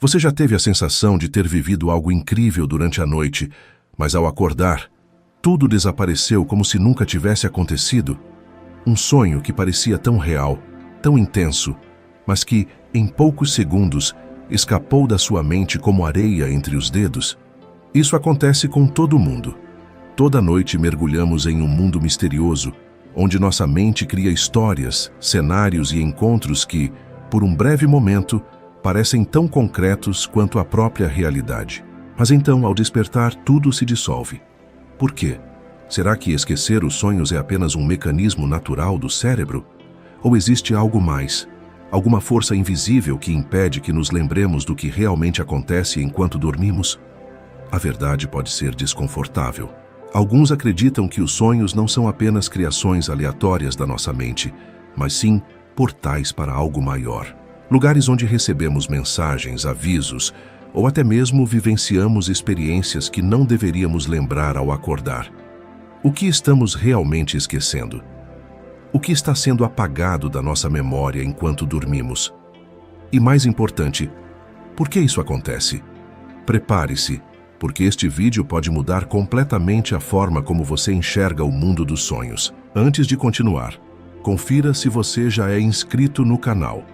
Você já teve a sensação de ter vivido algo incrível durante a noite, mas ao acordar, tudo desapareceu como se nunca tivesse acontecido? Um sonho que parecia tão real, tão intenso, mas que, em poucos segundos, escapou da sua mente como areia entre os dedos? Isso acontece com todo mundo. Toda noite mergulhamos em um mundo misterioso, onde nossa mente cria histórias, cenários e encontros que, por um breve momento, parecem tão concretos quanto a própria realidade. Mas então, ao despertar, tudo se dissolve. Por quê? Será que esquecer os sonhos é apenas um mecanismo natural do cérebro? Ou existe algo mais? Alguma força invisível que impede que nos lembremos do que realmente acontece enquanto dormimos? A verdade pode ser desconfortável. Alguns acreditam que os sonhos não são apenas criações aleatórias da nossa mente, mas sim portais para algo maior. Lugares onde recebemos mensagens, avisos, ou até mesmo vivenciamos experiências que não deveríamos lembrar ao acordar. O que estamos realmente esquecendo? O que está sendo apagado da nossa memória enquanto dormimos? E mais importante, por que isso acontece? Prepare-se, porque este vídeo pode mudar completamente a forma como você enxerga o mundo dos sonhos. Antes de continuar, confira se você já é inscrito no canal.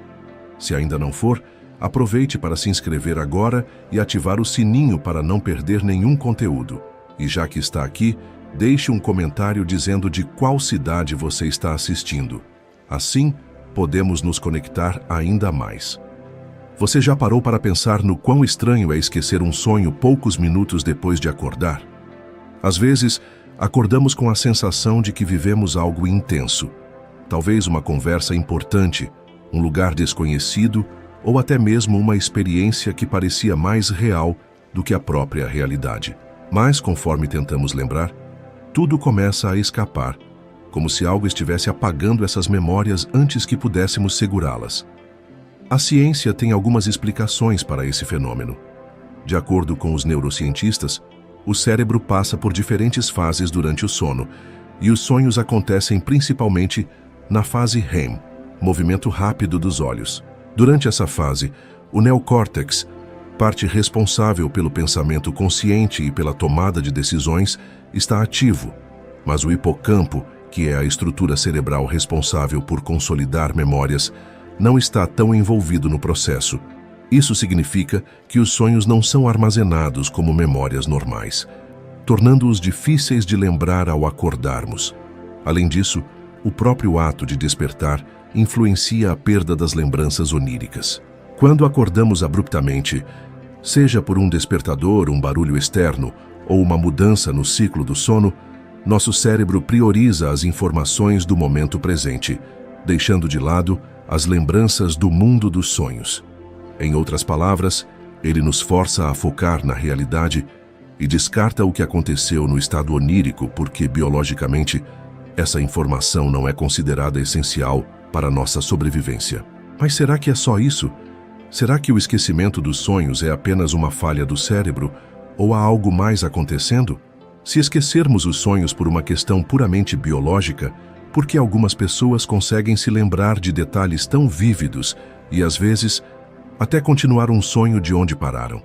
Se ainda não for, aproveite para se inscrever agora e ativar o sininho para não perder nenhum conteúdo. E já que está aqui, deixe um comentário dizendo de qual cidade você está assistindo. Assim, podemos nos conectar ainda mais. Você já parou para pensar no quão estranho é esquecer um sonho poucos minutos depois de acordar? Às vezes, acordamos com a sensação de que vivemos algo intenso. Talvez uma conversa importante, um lugar desconhecido ou até mesmo uma experiência que parecia mais real do que a própria realidade. Mas, conforme tentamos lembrar, tudo começa a escapar, como se algo estivesse apagando essas memórias antes que pudéssemos segurá-las. A ciência tem algumas explicações para esse fenômeno. De acordo com os neurocientistas, o cérebro passa por diferentes fases durante o sono, e os sonhos acontecem principalmente na fase REM, movimento rápido dos olhos. Durante essa fase, o neocórtex, parte responsável pelo pensamento consciente e pela tomada de decisões, está ativo, mas o hipocampo, que é a estrutura cerebral responsável por consolidar memórias, não está tão envolvido no processo. Isso significa que os sonhos não são armazenados como memórias normais, tornando-os difíceis de lembrar ao acordarmos. Além disso, o próprio ato de despertar influencia a perda das lembranças oníricas. Quando acordamos abruptamente, seja por um despertador, um barulho externo ou uma mudança no ciclo do sono, nosso cérebro prioriza as informações do momento presente, deixando de lado as lembranças do mundo dos sonhos. Em outras palavras, ele nos força a focar na realidade e descarta o que aconteceu no estado onírico porque, biologicamente, essa informação não é considerada essencial para nossa sobrevivência. Mas será que é só isso? Será que o esquecimento dos sonhos é apenas uma falha do cérebro ou há algo mais acontecendo? Se esquecermos os sonhos por uma questão puramente biológica, por que algumas pessoas conseguem se lembrar de detalhes tão vívidos e, às vezes, até continuar um sonho de onde pararam?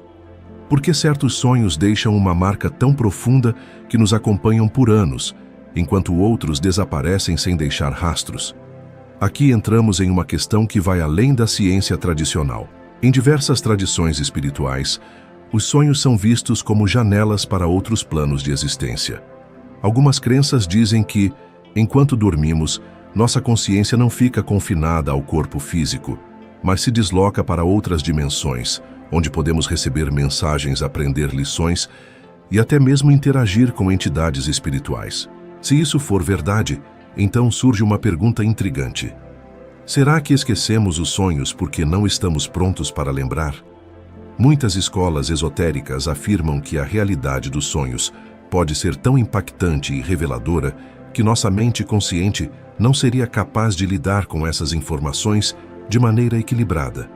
Por que certos sonhos deixam uma marca tão profunda que nos acompanham por anos, enquanto outros desaparecem sem deixar rastros? Aqui entramos em uma questão que vai além da ciência tradicional. Em diversas tradições espirituais, os sonhos são vistos como janelas para outros planos de existência. Algumas crenças dizem que, enquanto dormimos, nossa consciência não fica confinada ao corpo físico, mas se desloca para outras dimensões, onde podemos receber mensagens, aprender lições e até mesmo interagir com entidades espirituais. Se isso for verdade, então surge uma pergunta intrigante. Será que esquecemos os sonhos porque não estamos prontos para lembrar? Muitas escolas esotéricas afirmam que a realidade dos sonhos pode ser tão impactante e reveladora que nossa mente consciente não seria capaz de lidar com essas informações de maneira equilibrada.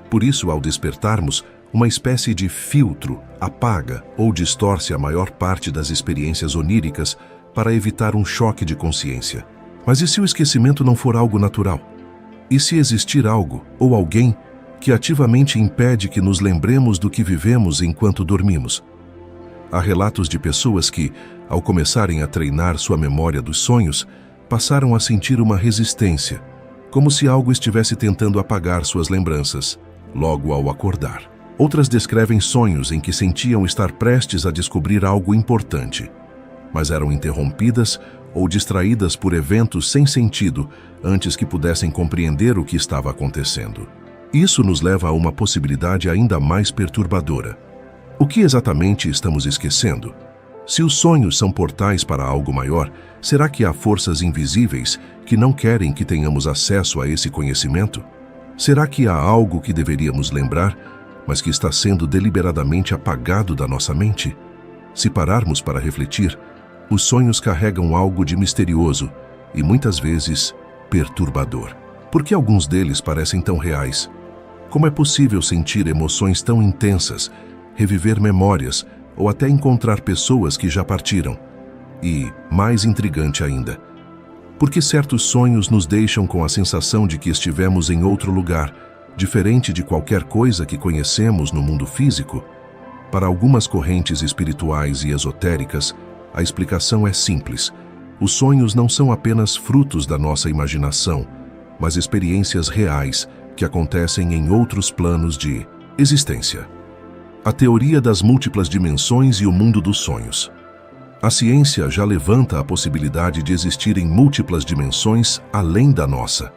Por isso, ao despertarmos, uma espécie de filtro apaga ou distorce a maior parte das experiências oníricas para evitar um choque de consciência. Mas e se o esquecimento não for algo natural? E se existir algo ou alguém que ativamente impede que nos lembremos do que vivemos enquanto dormimos. Há relatos de pessoas que, ao começarem a treinar sua memória dos sonhos, passaram a sentir uma resistência, como se algo estivesse tentando apagar suas lembranças, logo ao acordar. Outras descrevem sonhos em que sentiam estar prestes a descobrir algo importante, mas eram interrompidas ou distraídas por eventos sem sentido antes que pudessem compreender o que estava acontecendo. Isso nos leva a uma possibilidade ainda mais perturbadora. O que exatamente estamos esquecendo? Se os sonhos são portais para algo maior, será que há forças invisíveis que não querem que tenhamos acesso a esse conhecimento? Será que há algo que deveríamos lembrar, mas que está sendo deliberadamente apagado da nossa mente? Se pararmos para refletir, os sonhos carregam algo de misterioso e, muitas vezes, perturbador. Por que alguns deles parecem tão reais? Como é possível sentir emoções tão intensas, reviver memórias ou até encontrar pessoas que já partiram? E, mais intrigante ainda, por que certos sonhos nos deixam com a sensação de que estivemos em outro lugar, diferente de qualquer coisa que conhecemos no mundo físico? Para algumas correntes espirituais e esotéricas, a explicação é simples. Os sonhos não são apenas frutos da nossa imaginação, mas experiências reais que acontecem em outros planos de existência. A teoria das múltiplas dimensões e o mundo dos sonhos. A ciência já levanta a possibilidade de existirem múltiplas dimensões além da nossa.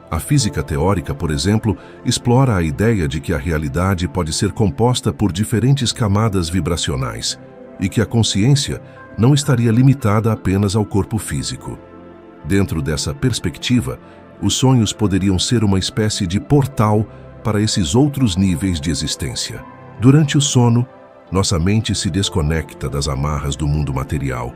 A física teórica, por exemplo, explora a ideia de que a realidade pode ser composta por diferentes camadas vibracionais e que a consciência não estaria limitada apenas ao corpo físico. Dentro dessa perspectiva, os sonhos poderiam ser uma espécie de portal para esses outros níveis de existência. Durante o sono, nossa mente se desconecta das amarras do mundo material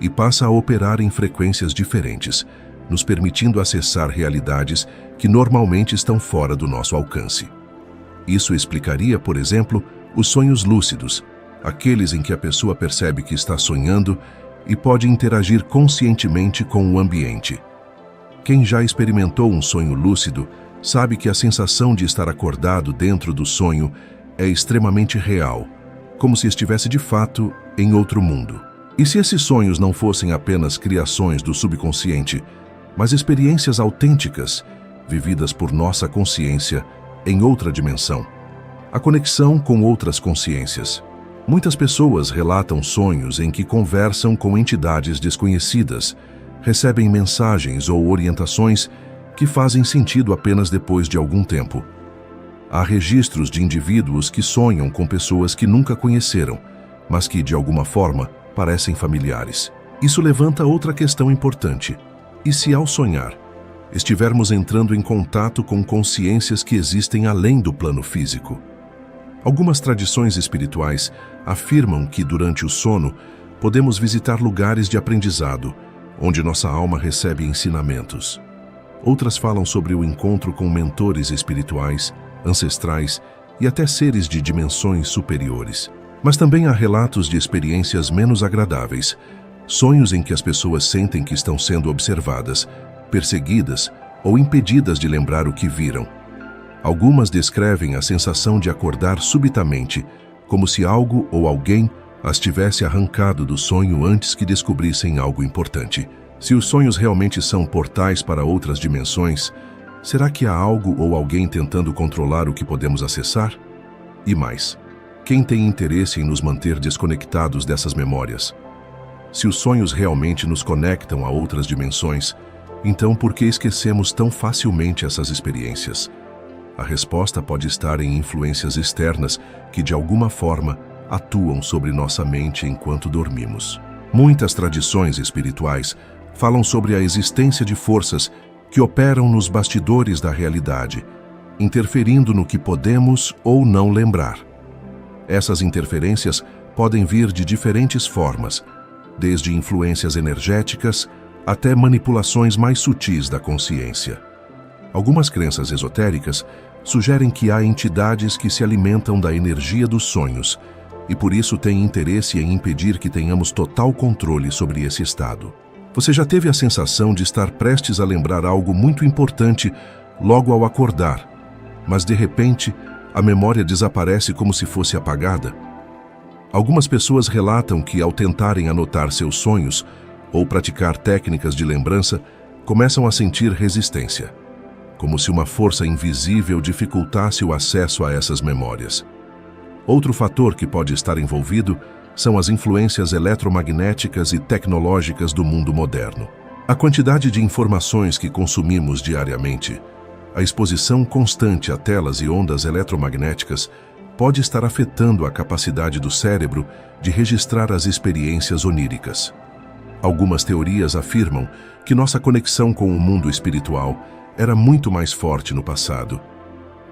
e passa a operar em frequências diferentes, nos permitindo acessar realidades que normalmente estão fora do nosso alcance. Isso explicaria, por exemplo, os sonhos lúcidos, aqueles em que a pessoa percebe que está sonhando e pode interagir conscientemente com o ambiente. Quem já experimentou um sonho lúcido sabe que a sensação de estar acordado dentro do sonho é extremamente real, como se estivesse de fato em outro mundo. E se esses sonhos não fossem apenas criações do subconsciente, mas experiências autênticas, vividas por nossa consciência em outra dimensão? A conexão com outras consciências. Muitas pessoas relatam sonhos em que conversam com entidades desconhecidas, recebem mensagens ou orientações que fazem sentido apenas depois de algum tempo. Há registros de indivíduos que sonham com pessoas que nunca conheceram, mas que, de alguma forma, parecem familiares. Isso levanta outra questão importante. E se, ao sonhar, estivermos entrando em contato com consciências que existem além do plano físico? Algumas tradições espirituais afirmam que, durante o sono, podemos visitar lugares de aprendizado, onde nossa alma recebe ensinamentos. Outras falam sobre o encontro com mentores espirituais, ancestrais e até seres de dimensões superiores. Mas também há relatos de experiências menos agradáveis, sonhos em que as pessoas sentem que estão sendo observadas, perseguidas ou impedidas de lembrar o que viram. Algumas descrevem a sensação de acordar subitamente, como se algo ou alguém as tivesse arrancado do sonho antes que descobrissem algo importante. Se os sonhos realmente são portais para outras dimensões, será que há algo ou alguém tentando controlar o que podemos acessar? E mais, quem tem interesse em nos manter desconectados dessas memórias? Se os sonhos realmente nos conectam a outras dimensões, então por que esquecemos tão facilmente essas experiências? A resposta pode estar em influências externas que, de alguma forma, atuam sobre nossa mente enquanto dormimos. Muitas tradições espirituais falam sobre a existência de forças que operam nos bastidores da realidade, interferindo no que podemos ou não lembrar. Essas interferências podem vir de diferentes formas, desde influências energéticas até manipulações mais sutis da consciência. Algumas crenças esotéricas sugerem que há entidades que se alimentam da energia dos sonhos e por isso têm interesse em impedir que tenhamos total controle sobre esse estado. Você já teve a sensação de estar prestes a lembrar algo muito importante logo ao acordar, mas de repente a memória desaparece como se fosse apagada. Algumas pessoas relatam que, ao tentarem anotar seus sonhos ou praticar técnicas de lembrança, começam a sentir resistência, como se uma força invisível dificultasse o acesso a essas memórias. Outro fator que pode estar envolvido são as influências eletromagnéticas e tecnológicas do mundo moderno. A quantidade de informações que consumimos diariamente, a exposição constante a telas e ondas eletromagnéticas pode estar afetando a capacidade do cérebro de registrar as experiências oníricas. Algumas teorias afirmam que nossa conexão com o mundo espiritual era muito mais forte no passado,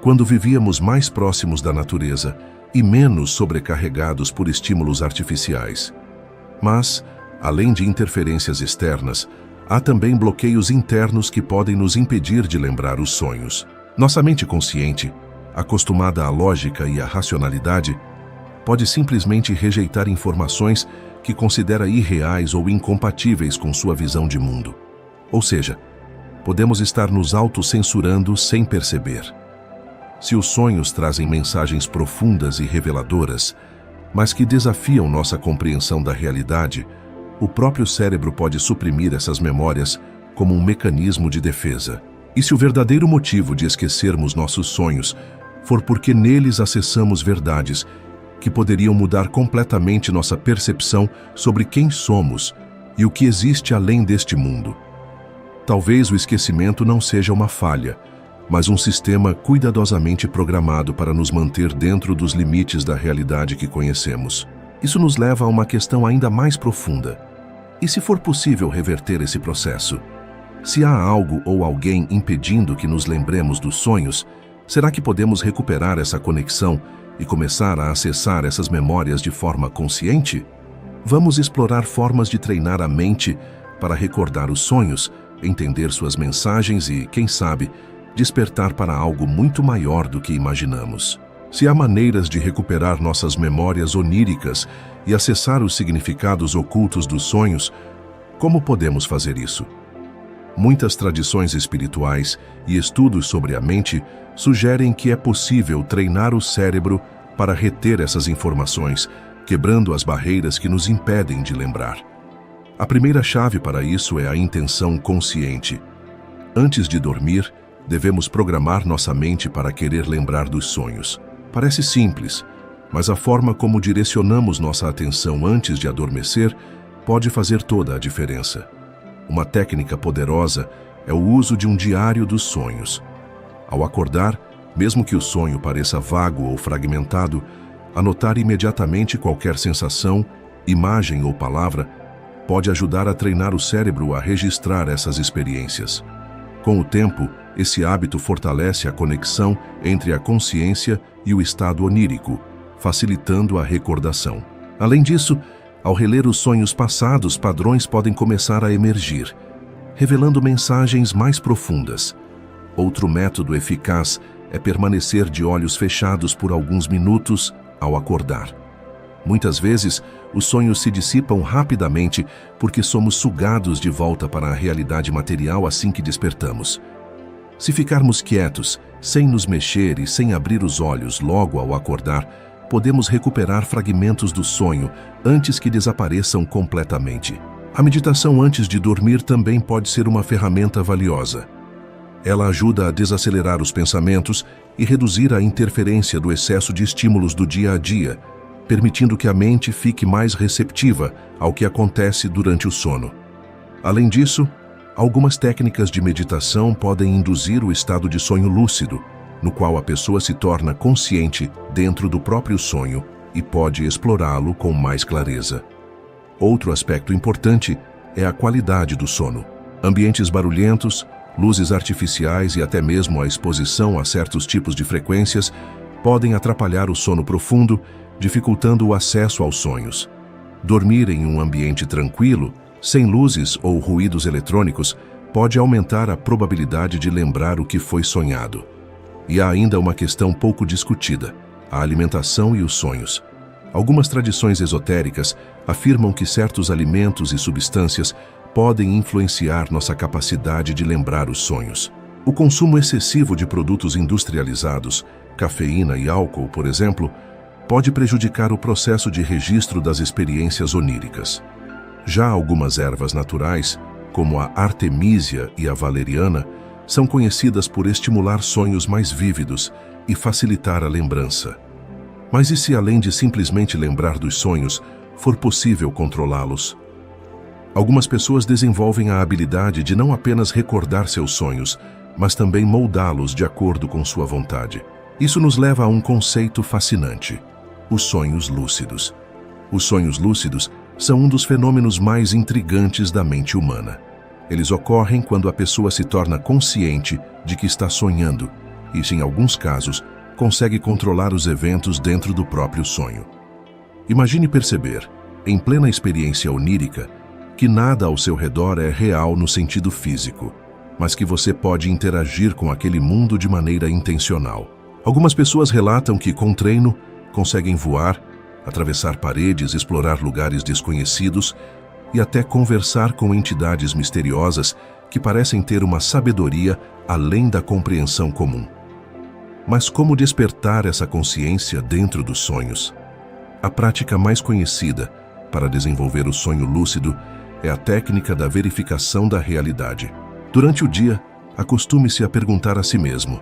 quando vivíamos mais próximos da natureza e menos sobrecarregados por estímulos artificiais. Mas, além de interferências externas, há também bloqueios internos que podem nos impedir de lembrar os sonhos. Nossa mente consciente, acostumada à lógica e à racionalidade, pode simplesmente rejeitar informações que considera irreais ou incompatíveis com sua visão de mundo. Ou seja, podemos estar nos autocensurando sem perceber. Se os sonhos trazem mensagens profundas e reveladoras, mas que desafiam nossa compreensão da realidade, o próprio cérebro pode suprimir essas memórias como um mecanismo de defesa. E se o verdadeiro motivo de esquecermos nossos sonhos for porque neles acessamos verdades que poderiam mudar completamente nossa percepção sobre quem somos e o que existe além deste mundo. Talvez o esquecimento não seja uma falha, mas um sistema cuidadosamente programado para nos manter dentro dos limites da realidade que conhecemos. Isso nos leva a uma questão ainda mais profunda. E se for possível reverter esse processo? Se há algo ou alguém impedindo que nos lembremos dos sonhos, será que podemos recuperar essa conexão e começar a acessar essas memórias de forma consciente? Vamos explorar formas de treinar a mente para recordar os sonhos, entender suas mensagens e, quem sabe, despertar para algo muito maior do que imaginamos. Se há maneiras de recuperar nossas memórias oníricas e acessar os significados ocultos dos sonhos, como podemos fazer isso? Muitas tradições espirituais e estudos sobre a mente sugerem que é possível treinar o cérebro para reter essas informações, quebrando as barreiras que nos impedem de lembrar. A primeira chave para isso é a intenção consciente. Antes de dormir, devemos programar nossa mente para querer lembrar dos sonhos. Parece simples, mas a forma como direcionamos nossa atenção antes de adormecer pode fazer toda a diferença. Uma técnica poderosa é o uso de um diário dos sonhos. Ao acordar, mesmo que o sonho pareça vago ou fragmentado, anotar imediatamente qualquer sensação, imagem ou palavra pode ajudar a treinar o cérebro a registrar essas experiências. Com o tempo, esse hábito fortalece a conexão entre a consciência e o estado onírico, facilitando a recordação. Além disso, ao reler os sonhos passados, padrões podem começar a emergir, revelando mensagens mais profundas. Outro método eficaz é permanecer de olhos fechados por alguns minutos ao acordar. Muitas vezes, os sonhos se dissipam rapidamente porque somos sugados de volta para a realidade material assim que despertamos. Se ficarmos quietos, sem nos mexer e sem abrir os olhos logo ao acordar, podemos recuperar fragmentos do sonho antes que desapareçam completamente. A meditação antes de dormir também pode ser uma ferramenta valiosa. Ela ajuda a desacelerar os pensamentos e reduzir a interferência do excesso de estímulos do dia a dia, permitindo que a mente fique mais receptiva ao que acontece durante o sono. Além disso, algumas técnicas de meditação podem induzir o estado de sonho lúcido, no qual a pessoa se torna consciente dentro do próprio sonho e pode explorá-lo com mais clareza. Outro aspecto importante é a qualidade do sono. Ambientes barulhentos, luzes artificiais e até mesmo a exposição a certos tipos de frequências podem atrapalhar o sono profundo, dificultando o acesso aos sonhos. Dormir em um ambiente tranquilo, sem luzes ou ruídos eletrônicos, pode aumentar a probabilidade de lembrar o que foi sonhado. E há ainda uma questão pouco discutida: a alimentação e os sonhos. Algumas tradições esotéricas afirmam que certos alimentos e substâncias podem influenciar nossa capacidade de lembrar os sonhos. O consumo excessivo de produtos industrializados, cafeína e álcool, por exemplo, pode prejudicar o processo de registro das experiências oníricas. Já algumas ervas naturais, como a artemísia e a valeriana, são conhecidas por estimular sonhos mais vívidos e facilitar a lembrança. Mas e se, além de simplesmente lembrar dos sonhos, for possível controlá-los? Algumas pessoas desenvolvem a habilidade de não apenas recordar seus sonhos, mas também moldá-los de acordo com sua vontade. Isso nos leva a um conceito fascinante: os sonhos lúcidos. Os sonhos lúcidos são um dos fenômenos mais intrigantes da mente humana. Eles ocorrem quando a pessoa se torna consciente de que está sonhando e, em alguns casos, consegue controlar os eventos dentro do próprio sonho. Imagine perceber, em plena experiência onírica, que nada ao seu redor é real no sentido físico, mas que você pode interagir com aquele mundo de maneira intencional. Algumas pessoas relatam que, com treino, conseguem voar, atravessar paredes, explorar lugares desconhecidos e até conversar com entidades misteriosas que parecem ter uma sabedoria além da compreensão comum. Mas como despertar essa consciência dentro dos sonhos? A prática mais conhecida para desenvolver o sonho lúcido é a técnica da verificação da realidade. Durante o dia, acostume-se a perguntar a si mesmo: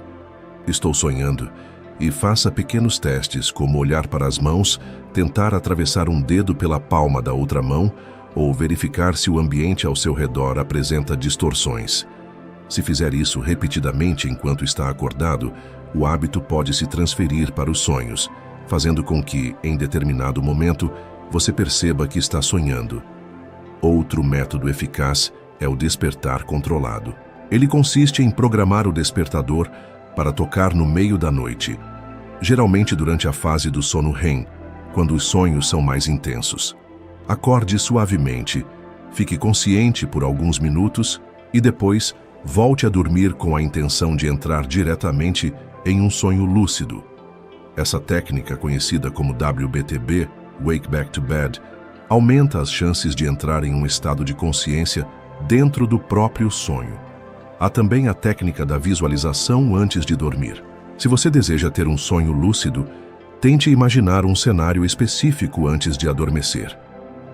estou sonhando? E faça pequenos testes, como olhar para as mãos, tentar atravessar um dedo pela palma da outra mão ou verificar se o ambiente ao seu redor apresenta distorções. Se fizer isso repetidamente enquanto está acordado, o hábito pode se transferir para os sonhos, fazendo com que, em determinado momento, você perceba que está sonhando. Outro método eficaz é o despertar controlado. Ele consiste em programar o despertador para tocar no meio da noite, geralmente durante a fase do sono REM, quando os sonhos são mais intensos. Acorde suavemente, fique consciente por alguns minutos e depois volte a dormir com a intenção de entrar diretamente em um sonho lúcido. Essa técnica, conhecida como WBTB, Wake Back to Bed, aumenta as chances de entrar em um estado de consciência dentro do próprio sonho. Há também a técnica da visualização antes de dormir. Se você deseja ter um sonho lúcido, tente imaginar um cenário específico antes de adormecer.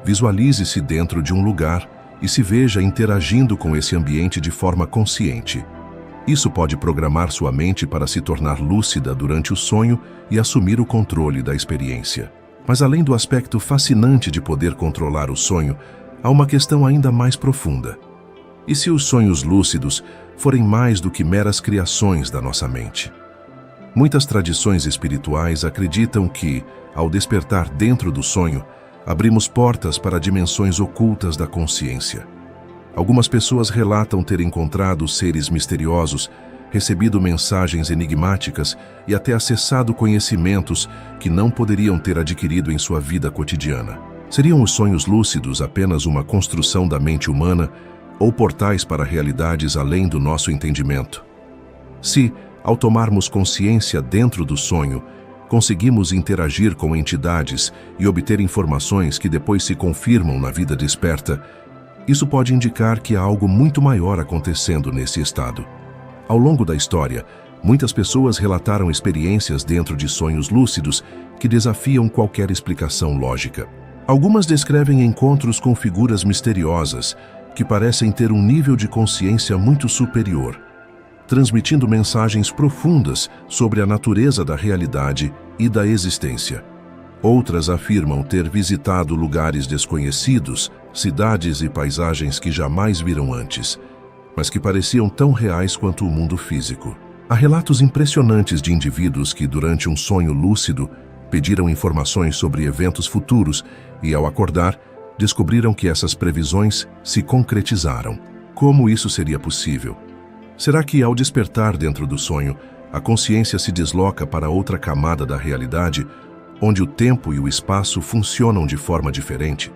Visualize-se dentro de um lugar e se veja interagindo com esse ambiente de forma consciente. Isso pode programar sua mente para se tornar lúcida durante o sonho e assumir o controle da experiência. Mas além do aspecto fascinante de poder controlar o sonho, há uma questão ainda mais profunda. E se os sonhos lúcidos forem mais do que meras criações da nossa mente? Muitas tradições espirituais acreditam que, ao despertar dentro do sonho, abrimos portas para dimensões ocultas da consciência. Algumas pessoas relatam ter encontrado seres misteriosos, recebido mensagens enigmáticas e até acessado conhecimentos que não poderiam ter adquirido em sua vida cotidiana. Seriam os sonhos lúcidos apenas uma construção da mente humana ou portais para realidades além do nosso entendimento? Se, ao tomarmos consciência dentro do sonho, conseguimos interagir com entidades e obter informações que depois se confirmam na vida desperta, isso pode indicar que há algo muito maior acontecendo nesse estado. Ao longo da história, muitas pessoas relataram experiências dentro de sonhos lúcidos que desafiam qualquer explicação lógica. Algumas descrevem encontros com figuras misteriosas que parecem ter um nível de consciência muito superior, transmitindo mensagens profundas sobre a natureza da realidade e da existência. Outras afirmam ter visitado lugares desconhecidos, cidades e paisagens que jamais viram antes, mas que pareciam tão reais quanto o mundo físico. Há relatos impressionantes de indivíduos que, durante um sonho lúcido, pediram informações sobre eventos futuros e, ao acordar, descobriram que essas previsões se concretizaram. Como isso seria possível? Será que, ao despertar dentro do sonho, a consciência se desloca para outra camada da realidade, onde o tempo e o espaço funcionam de forma diferente?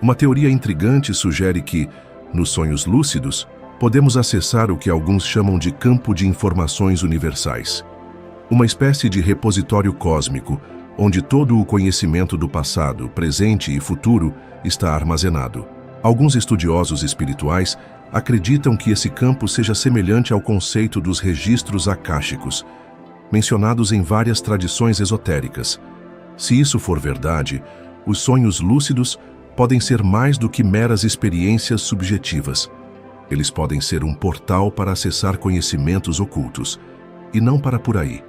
Uma teoria intrigante sugere que, nos sonhos lúcidos, podemos acessar o que alguns chamam de campo de informações universais, uma espécie de repositório cósmico, onde todo o conhecimento do passado, presente e futuro está armazenado. Alguns estudiosos espirituais acreditam que esse campo seja semelhante ao conceito dos registros akáshicos, mencionados em várias tradições esotéricas. Se isso for verdade, os sonhos lúcidos podem ser mais do que meras experiências subjetivas. Eles podem ser um portal para acessar conhecimentos ocultos, e não para por aí.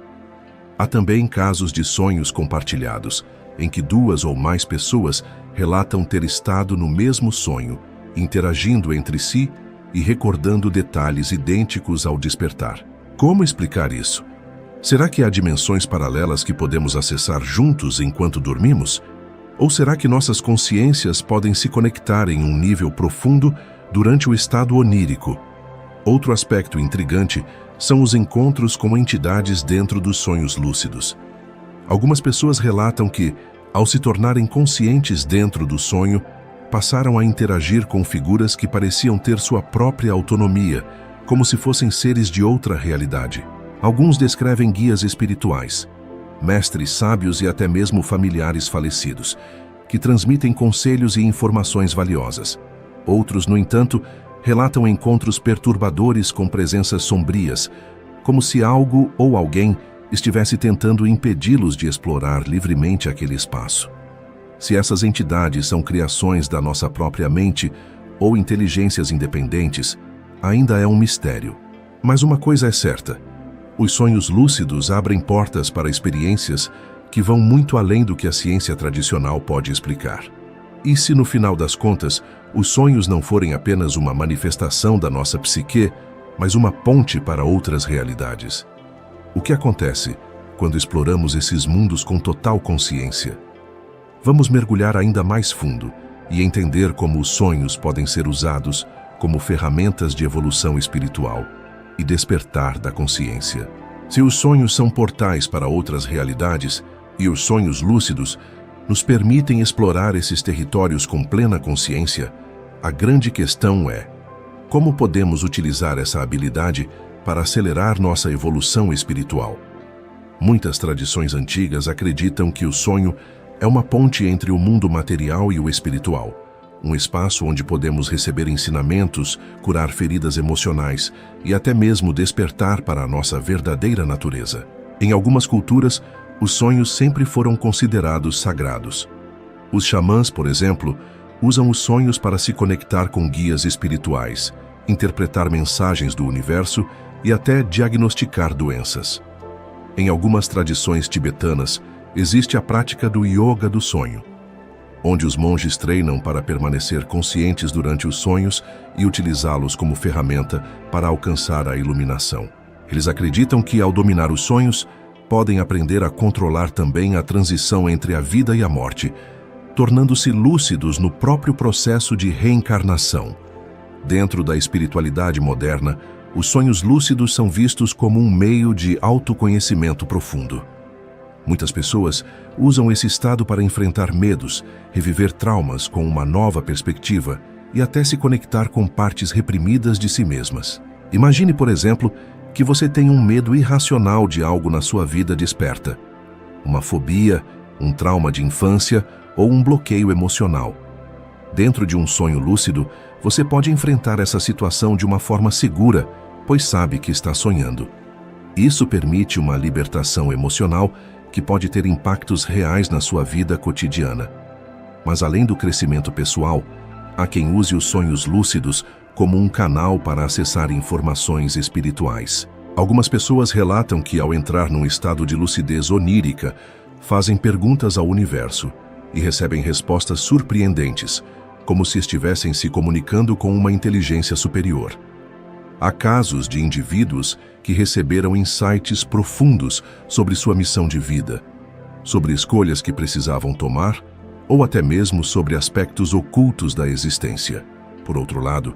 Há também casos de sonhos compartilhados, em que duas ou mais pessoas relatam ter estado no mesmo sonho, interagindo entre si e recordando detalhes idênticos ao despertar. Como explicar isso? Será que há dimensões paralelas que podemos acessar juntos enquanto dormimos? Ou será que nossas consciências podem se conectar em um nível profundo durante o estado onírico? Outro aspecto intrigante são os encontros com entidades dentro dos sonhos lúcidos. Algumas pessoas relatam que, ao se tornarem conscientes dentro do sonho, passaram a interagir com figuras que pareciam ter sua própria autonomia, como se fossem seres de outra realidade. Alguns descrevem guias espirituais, mestres sábios e até mesmo familiares falecidos, que transmitem conselhos e informações valiosas. Outros, no entanto, relatam encontros perturbadores com presenças sombrias, como se algo ou alguém estivesse tentando impedi-los de explorar livremente aquele espaço. Se essas entidades são criações da nossa própria mente ou inteligências independentes, ainda é um mistério. Mas uma coisa é certa: os sonhos lúcidos abrem portas para experiências que vão muito além do que a ciência tradicional pode explicar. E se, no final das contas, os sonhos não forem apenas uma manifestação da nossa psique, mas uma ponte para outras realidades? O que acontece quando exploramos esses mundos com total consciência? Vamos mergulhar ainda mais fundo e entender como os sonhos podem ser usados como ferramentas de evolução espiritual e despertar da consciência. Se os sonhos são portais para outras realidades e os sonhos lúcidos nos permitem explorar esses territórios com plena consciência, a grande questão é: como podemos utilizar essa habilidade para acelerar nossa evolução espiritual? Muitas tradições antigas acreditam que o sonho é uma ponte entre o mundo material e o espiritual, um espaço onde podemos receber ensinamentos, curar feridas emocionais e até mesmo despertar para a nossa verdadeira natureza. Em algumas culturas, os sonhos sempre foram considerados sagrados. Os xamãs, por exemplo, usam os sonhos para se conectar com guias espirituais, interpretar mensagens do universo e até diagnosticar doenças. Em algumas tradições tibetanas, existe a prática do yoga do sonho, onde os monges treinam para permanecer conscientes durante os sonhos e utilizá-los como ferramenta para alcançar a iluminação. Eles acreditam que, ao dominar os sonhos, podem aprender a controlar também a transição entre a vida e a morte, tornando-se lúcidos no próprio processo de reencarnação. Dentro da espiritualidade moderna, os sonhos lúcidos são vistos como um meio de autoconhecimento profundo. Muitas pessoas usam esse estado para enfrentar medos, reviver traumas com uma nova perspectiva e até se conectar com partes reprimidas de si mesmas. Imagine, por exemplo, que você tem um medo irracional de algo na sua vida desperta. Uma fobia, um trauma de infância ou um bloqueio emocional. Dentro de um sonho lúcido, você pode enfrentar essa situação de uma forma segura, pois sabe que está sonhando. Isso permite uma libertação emocional que pode ter impactos reais na sua vida cotidiana. Mas além do crescimento pessoal, há quem use os sonhos lúcidos como um canal para acessar informações espirituais. Algumas pessoas relatam que, ao entrar num estado de lucidez onírica, fazem perguntas ao universo e recebem respostas surpreendentes, como se estivessem se comunicando com uma inteligência superior. Há casos de indivíduos que receberam insights profundos sobre sua missão de vida, sobre escolhas que precisavam tomar ou até mesmo sobre aspectos ocultos da existência. Por outro lado,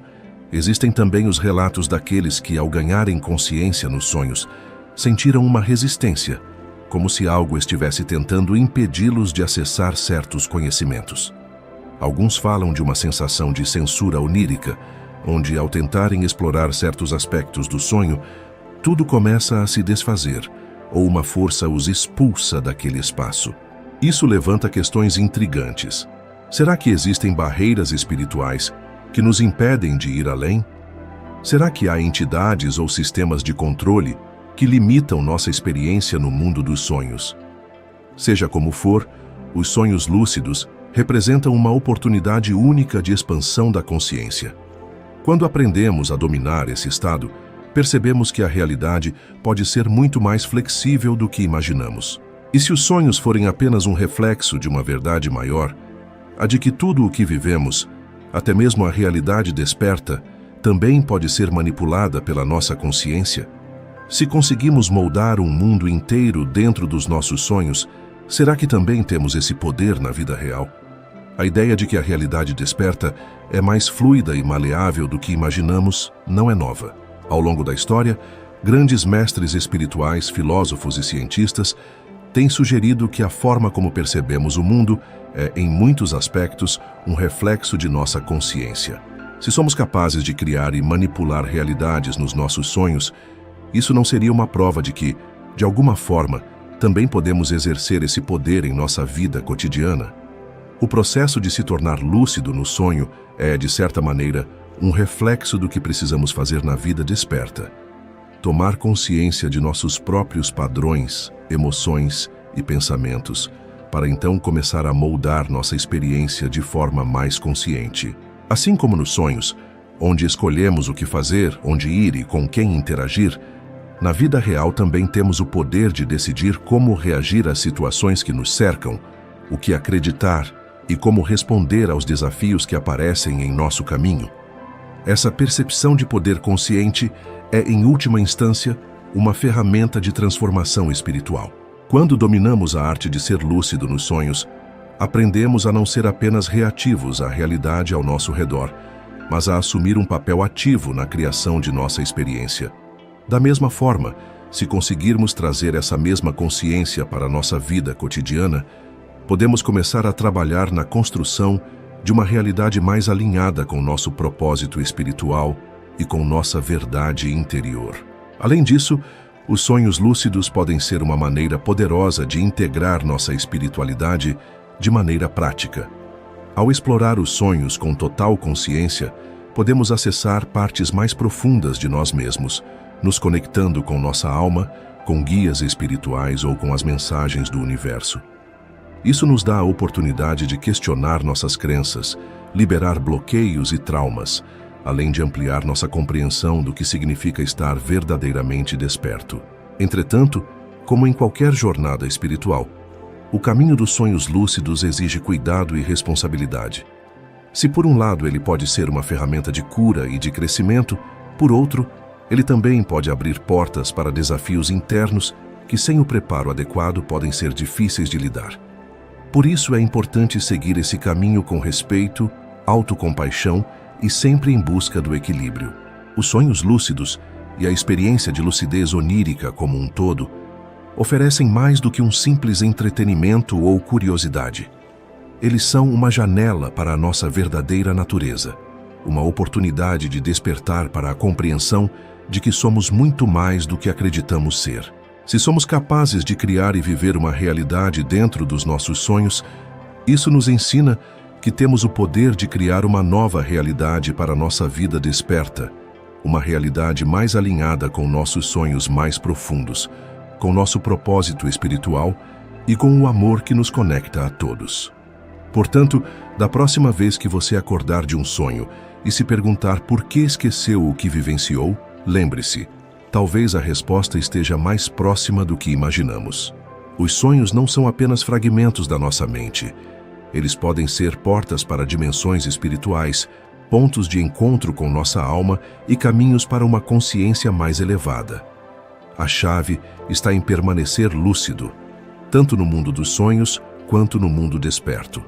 existem também os relatos daqueles que, ao ganharem consciência nos sonhos, sentiram uma resistência, como se algo estivesse tentando impedi-los de acessar certos conhecimentos. Alguns falam de uma sensação de censura onírica, onde, ao tentarem explorar certos aspectos do sonho, tudo começa a se desfazer, ou uma força os expulsa daquele espaço. Isso levanta questões intrigantes. Será que existem barreiras espirituais que nos impedem de ir além? Será que há entidades ou sistemas de controle que limitam nossa experiência no mundo dos sonhos? Seja como for, os sonhos lúcidos representam uma oportunidade única de expansão da consciência. Quando aprendemos a dominar esse estado, percebemos que a realidade pode ser muito mais flexível do que imaginamos. E se os sonhos forem apenas um reflexo de uma verdade maior, a de que tudo o que vivemos, até mesmo a realidade desperta, também pode ser manipulada pela nossa consciência? Se conseguimos moldar um mundo inteiro dentro dos nossos sonhos, será que também temos esse poder na vida real? A ideia de que a realidade desperta é mais fluida e maleável do que imaginamos não é nova. Ao longo da história, grandes mestres espirituais, filósofos e cientistas têm sugerido que a forma como percebemos o mundo é, em muitos aspectos, um reflexo de nossa consciência. Se somos capazes de criar e manipular realidades nos nossos sonhos, isso não seria uma prova de que, de alguma forma, também podemos exercer esse poder em nossa vida cotidiana? O processo de se tornar lúcido no sonho é, de certa maneira, um reflexo do que precisamos fazer na vida desperta. Tomar consciência de nossos próprios padrões, emoções e pensamentos, para então começar a moldar nossa experiência de forma mais consciente. Assim como nos sonhos, onde escolhemos o que fazer, onde ir e com quem interagir, na vida real também temos o poder de decidir como reagir às situações que nos cercam, o que acreditar e como responder aos desafios que aparecem em nosso caminho. Essa percepção de poder consciente é, em última instância, uma ferramenta de transformação espiritual. Quando dominamos a arte de ser lúcido nos sonhos, aprendemos a não ser apenas reativos à realidade ao nosso redor, mas a assumir um papel ativo na criação de nossa experiência. Da mesma forma, se conseguirmos trazer essa mesma consciência para a nossa vida cotidiana, podemos começar a trabalhar na construção de uma realidade mais alinhada com nosso propósito espiritual e com nossa verdade interior. Além disso, os sonhos lúcidos podem ser uma maneira poderosa de integrar nossa espiritualidade de maneira prática. Ao explorar os sonhos com total consciência, podemos acessar partes mais profundas de nós mesmos, nos conectando com nossa alma, com guias espirituais ou com as mensagens do universo. Isso nos dá a oportunidade de questionar nossas crenças, liberar bloqueios e traumas, além de ampliar nossa compreensão do que significa estar verdadeiramente desperto. Entretanto, como em qualquer jornada espiritual, o caminho dos sonhos lúcidos exige cuidado e responsabilidade. Se por um lado ele pode ser uma ferramenta de cura e de crescimento, por outro, ele também pode abrir portas para desafios internos que, sem o preparo adequado, podem ser difíceis de lidar. Por isso é importante seguir esse caminho com respeito, autocompaixão e sempre em busca do equilíbrio. Os sonhos lúcidos e a experiência de lucidez onírica como um todo oferecem mais do que um simples entretenimento ou curiosidade. Eles são uma janela para a nossa verdadeira natureza, uma oportunidade de despertar para a compreensão de que somos muito mais do que acreditamos ser. Se somos capazes de criar e viver uma realidade dentro dos nossos sonhos, isso nos ensina que temos o poder de criar uma nova realidade para a nossa vida desperta, uma realidade mais alinhada com nossos sonhos mais profundos, com nosso propósito espiritual e com o amor que nos conecta a todos. Portanto, da próxima vez que você acordar de um sonho e se perguntar por que esqueceu o que vivenciou, lembre-se, talvez a resposta esteja mais próxima do que imaginamos. Os sonhos não são apenas fragmentos da nossa mente. Eles podem ser portas para dimensões espirituais, pontos de encontro com nossa alma e caminhos para uma consciência mais elevada. A chave está em permanecer lúcido, tanto no mundo dos sonhos quanto no mundo desperto.